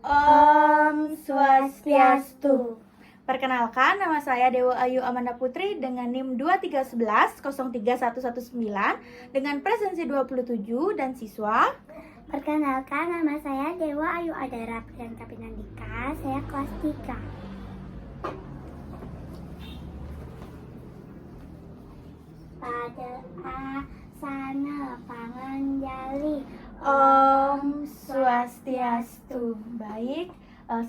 Om Swastiastu. Perkenalkan, nama saya Dewa Ayu Amanda Putri dengan NIM 2311 03119 dengan presensi 27 dan siswa. Perkenalkan, nama saya Dewa Ayu Adara Priyanka Pinandika, saya kelas 3. Pada asana panganjali. Om Swastiastu. Baik,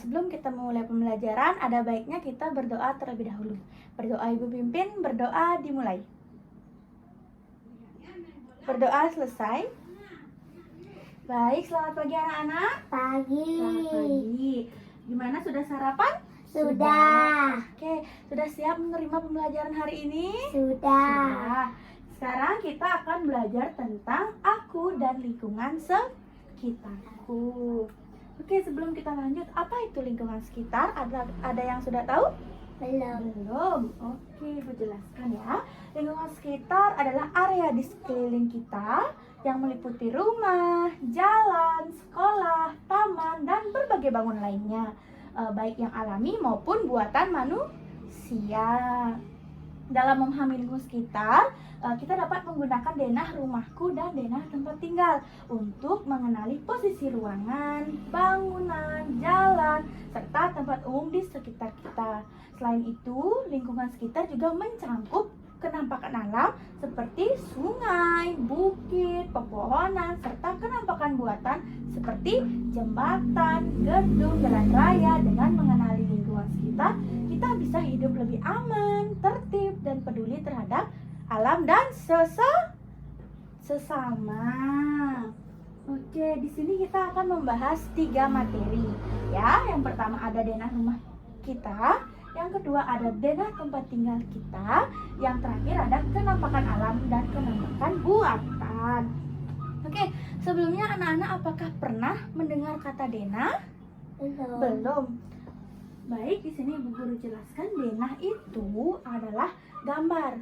sebelum kita memulai pembelajaran, ada baiknya kita berdoa terlebih dahulu. Berdoa Ibu pimpin, berdoa dimulai. Berdoa selesai. Baik, selamat pagi anak-anak. Pagi. Selamat pagi. Gimana, sudah sarapan? Sudah. Oke, sudah siap menerima pembelajaran hari ini? Sudah. Sekarang kita akan belajar tentang aku dan lingkungan sekitarku. Oke, sebelum kita lanjut, apa itu lingkungan sekitar? Ada yang sudah tahu? Belum. Oke, Ibu jelaskan ya. Lingkungan sekitar adalah area di sekeliling kita yang meliputi rumah, jalan, sekolah, taman, dan berbagai bangunan lainnya, baik yang alami maupun buatan manusia. Dalam memahami lingkungan sekitar, kita dapat menggunakan denah rumahku dan denah tempat tinggal untuk mengenali posisi ruangan, bangunan, jalan, serta tempat umum di sekitar kita. Selain itu, lingkungan sekitar juga mencangkup kenampakan alam seperti sungai, bukit, pepohonan, serta kenampakan buatan seperti jembatan, gedung, jalan raya. Dengan mengenali lingkungan sekitar, kita bisa hidup lebih aman, tertib, dan peduli terhadap alam dan sesama. Oke, di sini kita akan membahas 3 materi. Ya, yang pertama ada denah rumah kita, yang kedua ada denah tempat tinggal kita, yang terakhir ada kenampakan alam dan kenampakan buatan. Oke, sebelumnya anak-anak apakah pernah mendengar kata denah? Belum. Baik, di sini Ibu Guru jelaskan denah itu adalah gambar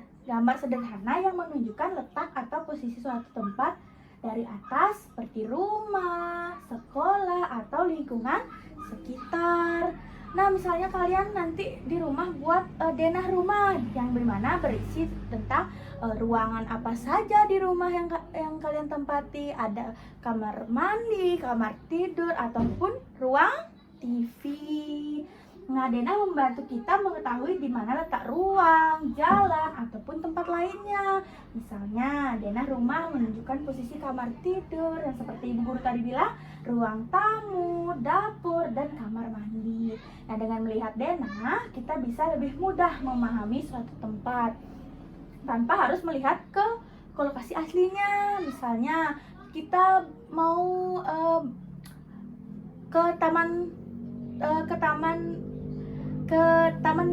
sederhana yang menunjukkan letak atau posisi suatu tempat dari atas seperti rumah, sekolah, atau lingkungan sekitar. Nah, misalnya kalian nanti di rumah buat denah rumah yang dimana berisi tentang ruangan apa saja di rumah yang kalian tempati. Ada kamar mandi, kamar tidur, ataupun ruang TV. Nah, denah membantu kita mengetahui di mana letak ruang, jalan, ataupun tempat lainnya. Misalnya, denah rumah menunjukkan posisi kamar tidur yang seperti Ibu Guru tadi bilang, ruang tamu, dapur, dan kamar mandi. Nah, dengan melihat denah, kita bisa lebih mudah memahami suatu tempat tanpa harus melihat ke lokasi aslinya. Misalnya, kita mau ke taman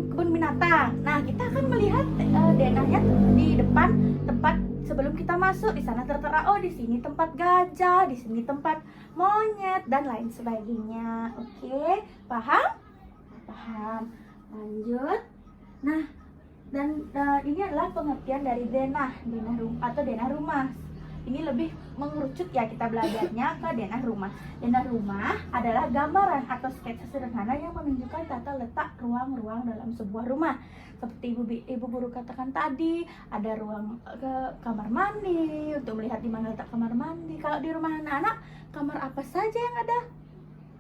kebun binatang. Nah, kita akan melihat denahnya di depan tempat sebelum kita masuk. Di sana tertera, oh di sini tempat gajah, di sini tempat monyet, dan lain sebagainya. Oke, paham? Paham. Lanjut. Nah, dan ini adalah pengertian dari denah rumah. Ini lebih mengerucut ya kita belajarnya ke denah rumah. Denah rumah adalah gambaran atau sketsa sederhana yang menunjukkan tata letak ruang-ruang dalam sebuah rumah. Seperti Ibu Guru katakan tadi, ada ruang kamar mandi untuk melihat di mana letak kamar mandi. Kalau di rumah anak-anak, kamar apa saja yang ada?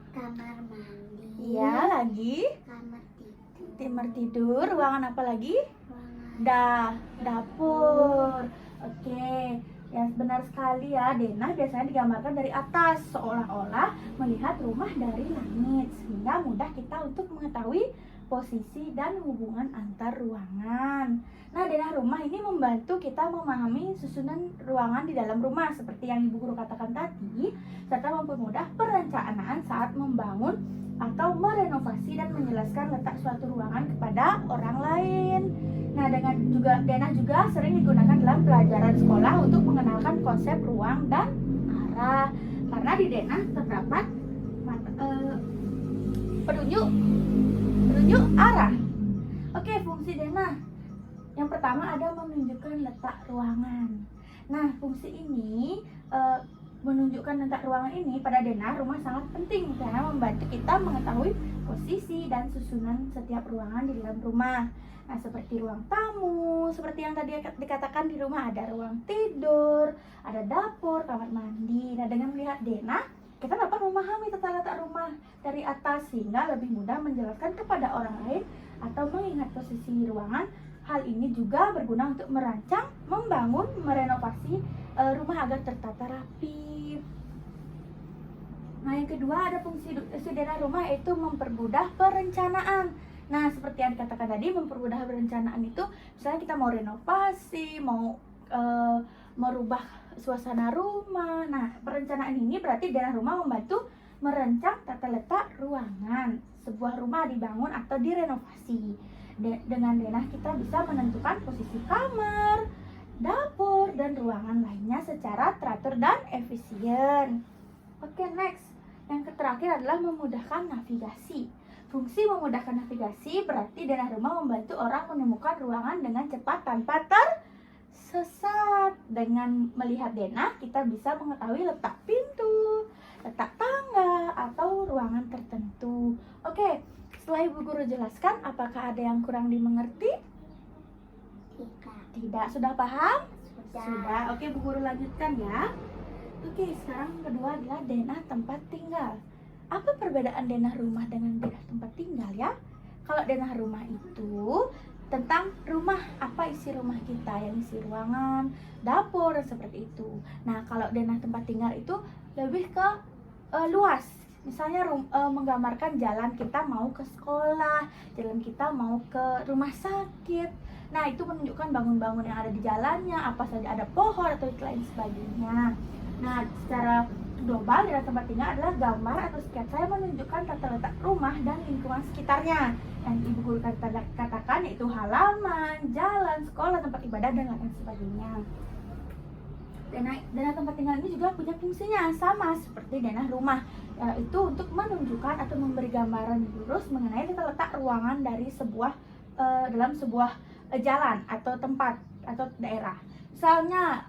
Kamar mandi. Iya, lagi kamar tidur. Ruangan apa lagi? Dapur. Oke. Ya, benar sekali ya, denah biasanya digambarkan dari atas seolah-olah melihat rumah dari langit, sehingga mudah kita untuk mengetahui posisi dan hubungan antar ruangan. Nah, denah rumah ini membantu kita memahami susunan ruangan di dalam rumah seperti yang Ibu Guru katakan tadi, serta mempermudah perencanaan saat membangun atau merenovasi dan menjelaskan letak suatu ruangan kepada orang lain. Nah, denah juga sering digunakan dalam pelajaran sekolah untuk mengenalkan konsep ruang dan arah. Karena di denah terdapat penunjuk arah. Oke, fungsi denah. Yang pertama ada menunjukkan letak ruangan. Nah, fungsi ini menunjukkan letak ruangan ini pada denah rumah sangat penting karena membantu kita mengetahui posisi dan susunan setiap ruangan di dalam rumah. Nah, seperti ruang tamu, seperti yang tadi dikatakan di rumah ada ruang tidur, ada dapur, kamar mandi. Nah, dengan melihat denah, kita dapat memahami tata letak rumah dari atas sehingga lebih mudah menjelaskan kepada orang lain atau mengingat posisi ruangan. Hal ini juga berguna untuk merancang, membangun, merenovasi rumah agar tertata rapi. Nah, yang kedua ada fungsi denah rumah yaitu mempermudah perencanaan. Nah, seperti yang dikatakan tadi, mempermudah perencanaan itu misalnya kita mau renovasi, mau merubah suasana rumah. Nah, perencanaan ini berarti denah rumah membantu merancang tata letak ruangan sebuah rumah dibangun atau direnovasi. Dengan denah kita bisa menentukan posisi kamar, dapur, dan ruangan lainnya secara teratur dan efisien. Oke, next. Yang terakhir adalah memudahkan navigasi. Fungsi memudahkan navigasi berarti denah rumah membantu orang menemukan ruangan dengan cepat tanpa tersesat. Dengan melihat denah, kita bisa mengetahui letak pintu, letak tangga, atau ruangan tertentu. Oke, setelah Ibu Guru jelaskan, apakah ada yang kurang dimengerti? Tidak. Sudah paham? Sudah. Oke, Bu Guru lanjutkan ya. Oke, sekarang kedua adalah denah tempat tinggal. Apa perbedaan denah rumah dengan denah tempat tinggal ya? Kalau denah rumah itu tentang rumah, apa isi rumah kita, yang isi ruangan, dapur, dan seperti itu. Nah, kalau denah tempat tinggal itu lebih ke luas. Misalnya menggambarkan jalan kita mau ke sekolah, jalan kita mau ke rumah sakit. Nah, itu menunjukkan bangun-bangun yang ada di jalannya, apa saja ada pohon atau lain sebagainya. Nah, secara global, denah tempat tinggal adalah gambar atau sketsa yang menunjukkan tata letak rumah dan lingkungan sekitarnya. Yang Ibu Guru katakan yaitu halaman, jalan, sekolah, tempat ibadah, dan lain sebagainya. Denah tempat tinggal ini juga punya fungsinya sama seperti denah rumah, yaitu untuk menunjukkan atau memberi gambaran lurus mengenai tata letak ruangan dari dalam sebuah jalan atau tempat atau daerah. Misalnya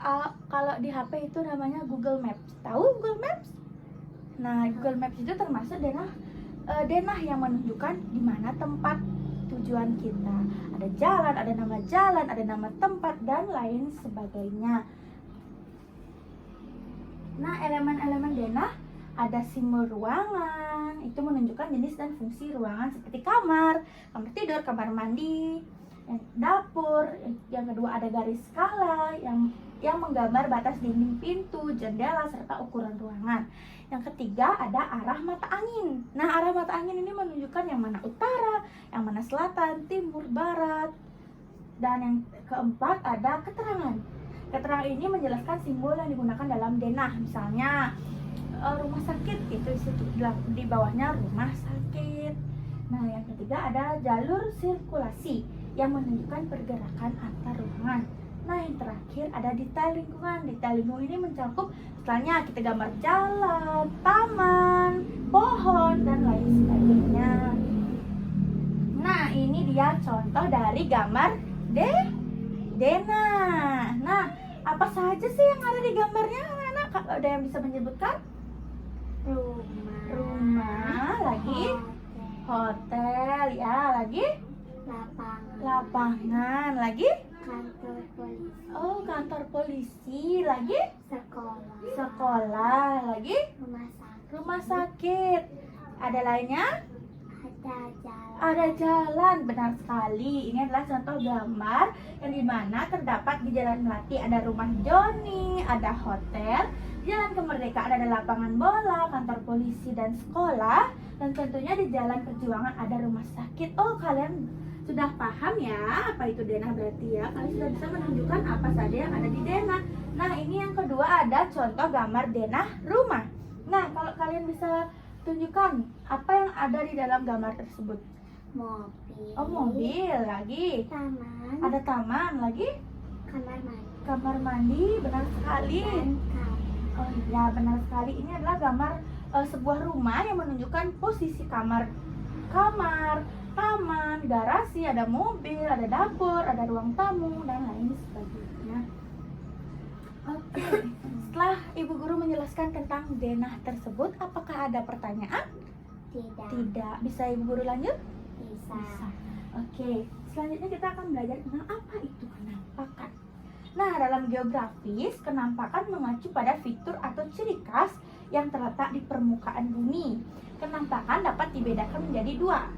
kalau di HP itu namanya Google Maps. Tahu Google Maps? Nah, Google Maps itu termasuk denah yang menunjukkan di mana tempat tujuan kita. Ada jalan, ada nama tempat, dan lain sebagainya. Nah, elemen-elemen denah ada simbol ruangan, itu menunjukkan jenis dan fungsi ruangan seperti kamar tidur, kamar mandi, dapur. Yang kedua ada garis skala yang menggambar batas dinding pintu, jendela, serta ukuran ruangan. Yang ketiga ada arah mata angin. Nah, arah mata angin ini menunjukkan yang mana utara, yang mana selatan, timur, barat. Dan yang keempat ada keterangan. Keterangan ini menjelaskan simbol yang digunakan dalam denah. Misalnya rumah sakit, itu di bawahnya rumah sakit. Nah, yang ketiga ada jalur sirkulasi yang menunjukkan pergerakan antar ruangan. Nah, yang terakhir ada detail lingkungan. Detail lingkungan ini mencakup misalnya kita gambar jalan, taman, pohon, dan lain sebagainya. Nah, ini dia contoh dari gambar denah. Nah, apa saja sih yang ada di gambarnya, anak-anak? Kalau ada yang bisa menyebutkan? Rumah, lagi hotel, ya, lagi lapangan, lagi kantor polisi, kantor polisi, lagi sekolah, lagi rumah sakit. Ada lainnya? Ada jalan, benar sekali. Ini adalah contoh gambar yang dimana terdapat di Jalan Melati ada rumah Joni, ada hotel. Di Jalan Kemerdekaan ada lapangan bola, kantor polisi, dan sekolah. Dan tentunya di Jalan Perjuangan ada rumah sakit. Oh, kalian sudah paham ya apa itu denah berarti ya? Kalian sudah bisa menunjukkan apa saja yang ada di denah. Nah, ini yang kedua ada contoh gambar denah rumah. Nah, kalau kalian bisa tunjukkan apa yang ada di dalam gambar tersebut. mobil, Mobil, lagi taman, ada taman, lagi kamar mandi, kamar mandi, benar sekali. dan kamar. Oh iya, benar sekali. Ini adalah gambar sebuah rumah yang menunjukkan posisi kamar, taman, garasi, ada mobil, ada dapur, ada ruang tamu, dan lain sebagainya. Oke. Setelah Ibu Guru menjelaskan tentang denah tersebut, apakah ada pertanyaan? Tidak. Tidak. Bisa Ibu Guru lanjut? Bisa. Oke. Selanjutnya kita akan belajar tentang apa itu kenampakan. Nah, dalam geografis, kenampakan mengacu pada fitur atau ciri khas yang terletak di permukaan bumi. Kenampakan dapat dibedakan menjadi dua,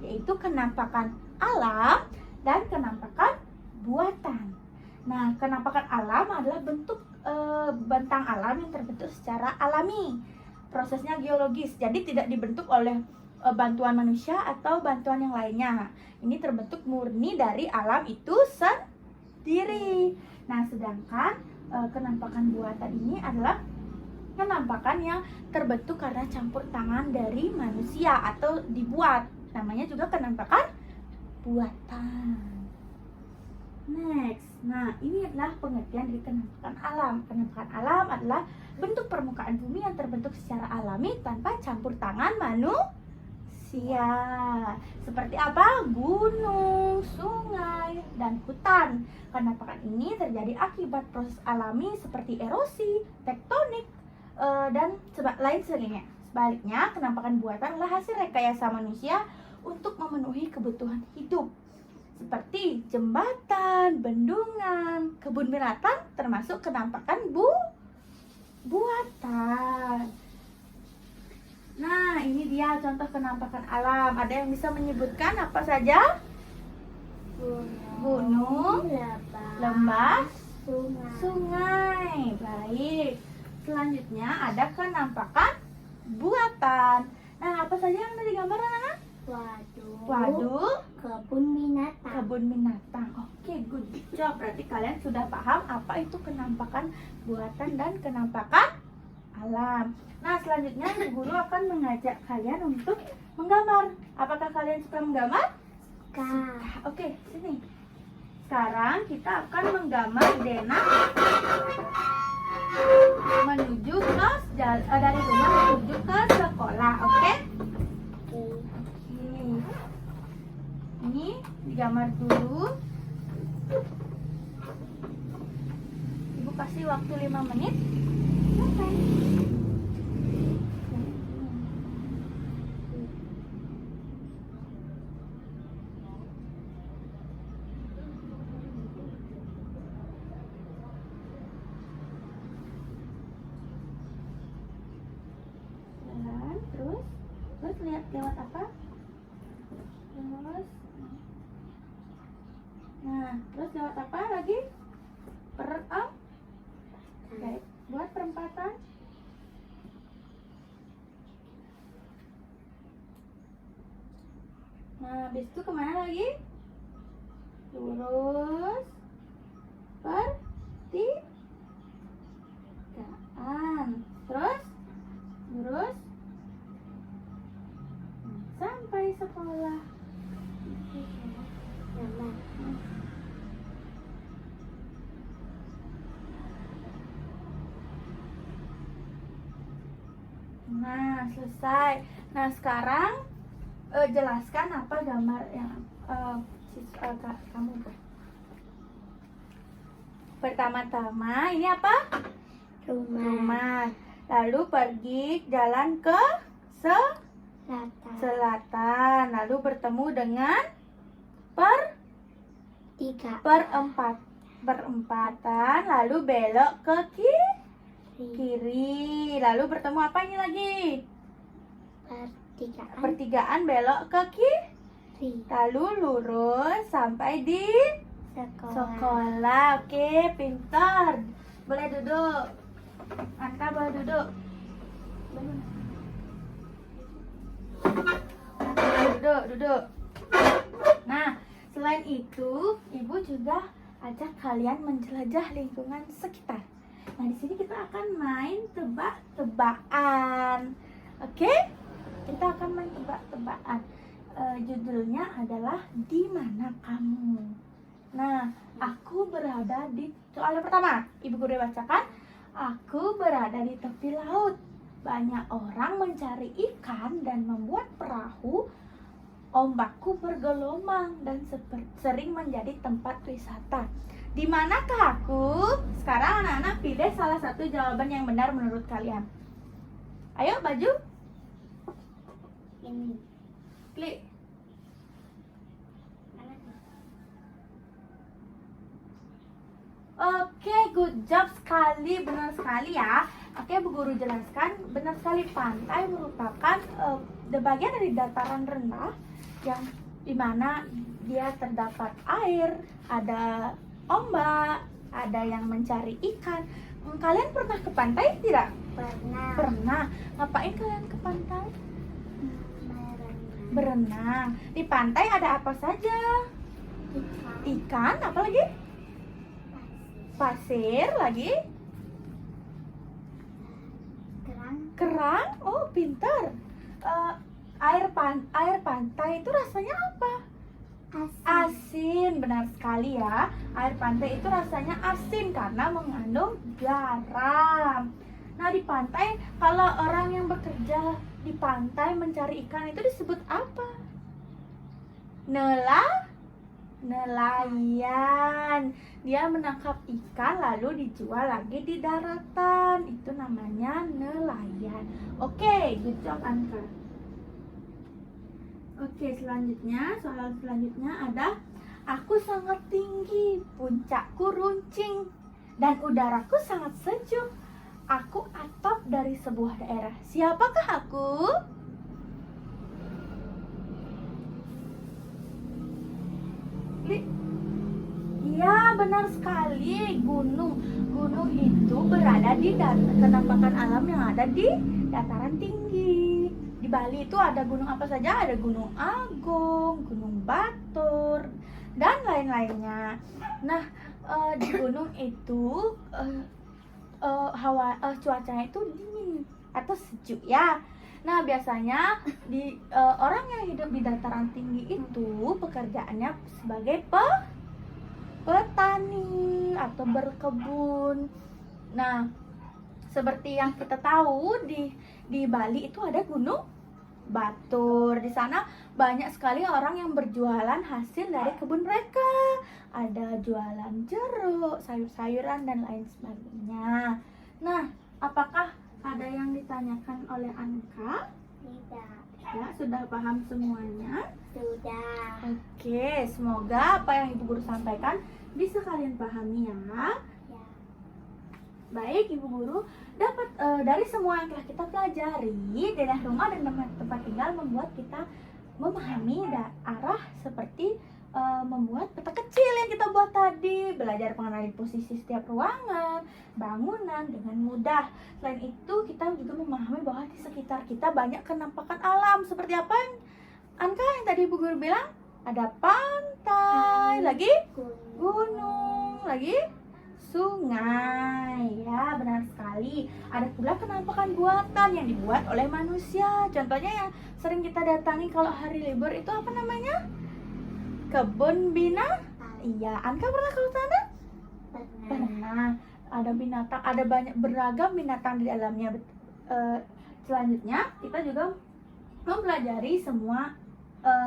yaitu kenampakan alam dan kenampakan buatan. Nah, kenampakan alam adalah bentuk bentang alam yang terbentuk secara alami. Prosesnya geologis, jadi tidak dibentuk oleh bantuan manusia atau bantuan yang lainnya. Ini terbentuk murni dari alam itu sendiri. Nah, sedangkan kenampakan buatan ini adalah kenampakan yang terbentuk karena campur tangan dari manusia atau dibuat. Namanya juga kenampakan buatan. Next, nah ini adalah pengertian dari kenampakan alam. Kenampakan alam adalah bentuk permukaan bumi yang terbentuk secara alami tanpa campur tangan manusia. Seperti apa? Gunung, sungai, dan hutan. Kenampakan ini terjadi akibat proses alami seperti erosi, tektonik, dan lain sebagainya. Sebaliknya, kenampakan buatan adalah hasil rekayasa manusia untuk memenuhi kebutuhan hidup, seperti jembatan, bendungan, kebun binatang, termasuk kenampakan buatan. Nah, ini dia contoh kenampakan alam. Ada yang bisa menyebutkan apa saja? Gunung, lembah, sungai. Baik. Selanjutnya ada kenampakan buatan. Nah, apa saja yang ada di gambar anak-anak? Waduk, kebun binatang. Oke, good job. Berarti kalian sudah paham apa itu kenampakan buatan dan kenampakan alam. Nah, selanjutnya Ibu Guru akan mengajak kalian untuk menggambar. Apakah kalian suka menggambar? Oke, sini. Sekarang kita akan menggambar denah menuju ke dari rumah menuju ke sekolah. Oke? Ini digambar dulu. Ibu kasih waktu 5 menit. Selesai. Jalan, terus lihat lewat apa? Terus lewat apa lagi? Baik, buat perempatan. Nah, habis itu kemana lagi? Lurus, pertigaan, terus lurus sampai sekolah. Nah, selesai. Nah, sekarang jelaskan apa gambar yang kamu buat. Pertama-tama, ini apa? Rumah. Lalu pergi jalan ke selatan. Lalu bertemu dengan perempatan. Lalu belok ke kiri. Lalu bertemu apa ini lagi? Pertigaan, belok ke kiri. Lalu lurus sampai di sekolah. Oke, pintar. Boleh duduk. Anka boleh duduk. Duduk. Nah, selain itu, Ibu juga ajak kalian menjelajah lingkungan sekitar. Nah, di sini kita akan main tebak-tebakan. Oke? Kita akan main tebak-tebakan. Judulnya adalah Di Mana Kamu. Nah, aku berada di soal yang pertama. Ibu Guru bacakan. Aku berada di tepi laut. Banyak orang mencari ikan dan membuat perahu. Ombakku bergelombang dan sering menjadi tempat wisata. Di manakah aku? Sekarang anak-anak pilih salah satu jawaban yang benar menurut kalian. Ayo, baju. Ini. Klik. Mana tuh? Oke, good job sekali, benar sekali ya. Oke, Bu Guru jelaskan, benar sekali, pantai merupakan bagian dari dataran rendah yang dimana dia terdapat air, ada ombak, ada yang mencari ikan. Kalian pernah ke pantai tidak? Pernah. Pernah. Ngapain kalian ke pantai? Berenang. Berenang. Di pantai ada apa saja? Ikan. Ikan, apa lagi? Pasir, lagi? Kerang. Kerang. Oh, pintar. Air pantai itu rasanya apa? Asin. Asin, benar sekali ya. Air pantai itu rasanya asin karena mengandung garam. Nah, di pantai, kalau orang yang bekerja di pantai mencari ikan itu disebut apa? Nelayan. Dia menangkap ikan lalu dijual lagi di daratan. Itu namanya nelayan. Oke, good job Anka. Oke, selanjutnya, soal selanjutnya ada aku sangat tinggi, puncakku runcing, dan udaraku sangat sejuk. Aku atap dari sebuah daerah. Siapakah aku? Iya, benar sekali. Gunung itu berada di penampakan alam yang ada di dataran tinggi. Di Bali itu ada gunung apa saja? Ada Gunung Agung, Gunung Batur, dan lain-lainnya. Nah, di gunung itu cuacanya itu dingin atau sejuk ya. Nah, biasanya di orang yang hidup di dataran tinggi itu pekerjaannya sebagai petani atau berkebun. Nah, seperti yang kita tahu di Bali itu ada Gunung Batur. Di sana banyak sekali orang yang berjualan hasil dari kebun mereka. Ada jualan jeruk, sayur-sayuran dan lain sebagainya. Nah, apakah ada yang ditanyakan oleh Anka? Tidak. Ya, sudah paham semuanya? Sudah. Oke, semoga apa yang Ibu Guru sampaikan bisa kalian pahami ya. Ya. Baik, Ibu Guru, dapat dari semua yang telah kita pelajari, denah rumah dan tempat tinggal membuat kita memahami arah seperti membuat peta kecil yang kita buat tadi, belajar mengenali posisi setiap ruangan, bangunan dengan mudah. Selain itu, kita juga memahami bahwa di sekitar kita banyak kenampakan alam. Seperti apa yang Anka yang tadi Ibu Guru bilang? Ada pantai, lagi gunung, lagi sungai. Ya, benar sekali. Ada pula kenampakan buatan yang dibuat oleh manusia. Contohnya yang sering kita datangi kalau hari libur itu apa namanya? Kebun binatang. Iya, Anka pernah ke sana? Pernah. Ada binatang, ada banyak beragam binatang di dalamnya. Selanjutnya kita juga mempelajari semua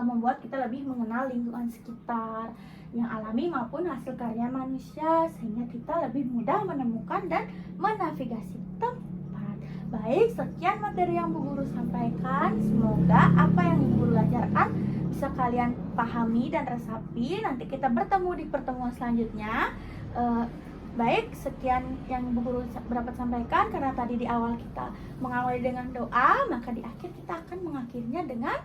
membuat kita lebih mengenal lingkungan sekitar yang alami maupun hasil karya manusia, sehingga kita lebih mudah menemukan dan menavigasi tempat. Baik, sekian materi yang Bu Guru sampaikan. Semoga apa yang Ibu Guru ajarkan bisa kalian pahami dan resapi. Nanti kita bertemu di pertemuan selanjutnya. Baik, sekian yang Bu Guru dapat sampaikan. Karena tadi di awal kita mengawali dengan doa, maka di akhir kita akan mengakhirinya dengan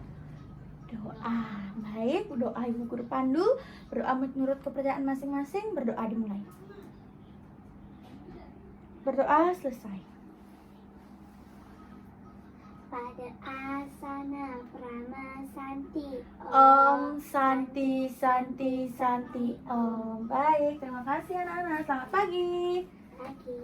doa. Baik, doa Ibu Guru pandu, berdoa menurut kepercayaan masing-masing. Berdoa dimulai. Berdoa selesai. Pada asana prama santi. Om Santi Santi Santi Om. Baik, terima kasih anak-anak. Selamat pagi. Pagi.